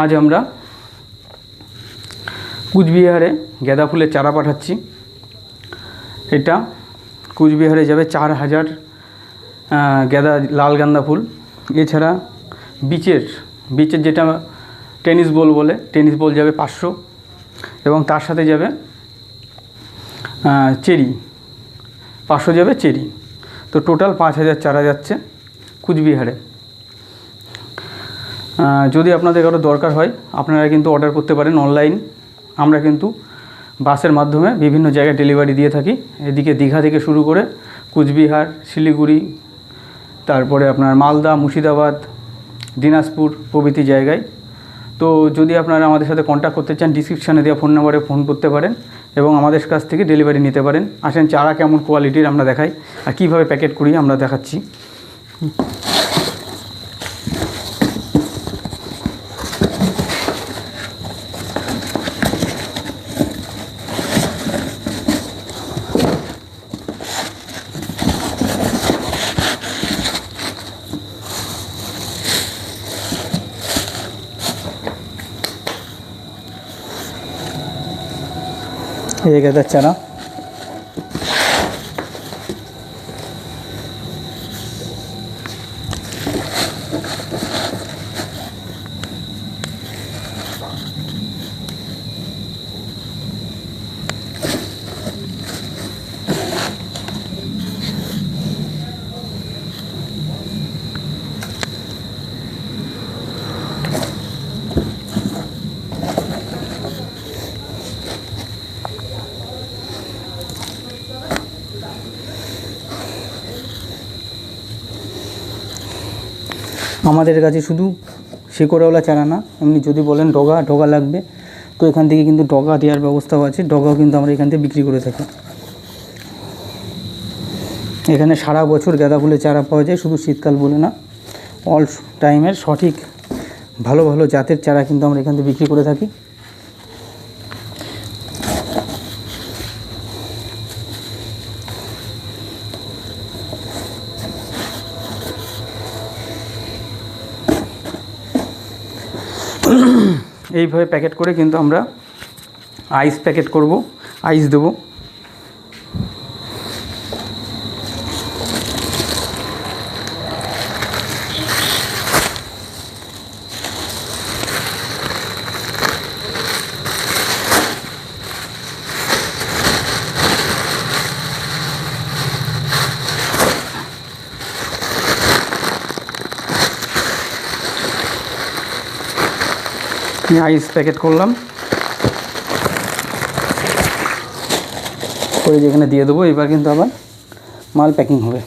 আজ আমরা কুচবিহারে গাঁদা ফুলের চারা পাঠাচ্ছি। এটা কুচবিহারে যাবে 4000 গাঁদা লাল গাঁদা ফুল। এছাড়া বিচের যেটা টেনিস বল বলে, টেনিস বল যাবে 500, এবং তার সাথে যাবে চেরি 500 যাবে চেরি। তো টোটাল 5000 চারা যাচ্ছে কুচবিহারে। যদি আপনাদের কারো দরকার হয় আপনারা কিন্তু অর্ডার করতে পারেন অনলাইন। আমরা কিন্তু বাসের মাধ্যমে বিভিন্ন জায়গায় ডেলিভারি দিয়ে থাকি। এদিকে দীঘা থেকে শুরু করে কুচবিহার, শিলিগুড়ি, তারপরে আপনার মালদা, মুর্শিদাবাদ, দিনাজপুর প্রভৃতি জায়গায়। তো যদি আপনারা আমাদের সাথে কন্ট্যাক্ট করতে চান, ডিসক্রিপশানে দেওয়া ফোন নাম্বারে ফোন করতে পারেন এবং আমাদের কাছ থেকে ডেলিভারি নিতে পারেন। আসেন চারা কেমন কোয়ালিটির আমরা দেখাই আর কীভাবে প্যাকেট করি আমরা দেখাচ্ছি। এই গাঁদার চারা আমাদের কাছে শুধু শিকড়ওয়ালা চারা না, এমনি যদি বলেন ডগা লাগবে তো এখান থেকে কিন্তু ডগা দেওয়ার ব্যবস্থাও আছে। ডগাও কিন্তু আমরা এখান থেকে বিক্রি করে থাকি। এখানে সারা বছর গাঁদা ফুলের চারা পাওয়া যায়, শুধু শীতকাল বলে না, অল টাইমের সঠিক ভালো ভালো জাতের চারা কিন্তু আমরা এখান থেকে বিক্রি করে থাকি। এইভাবে প্যাকেট করে কিন্তু আমরা আইস প্যাকেট করব, আইস দেবো। আইস প্যাকেট করলাম করে যেখানে দিয়ে দেবো। এবার কিন্তু আবার মাল প্যাকিং হবে।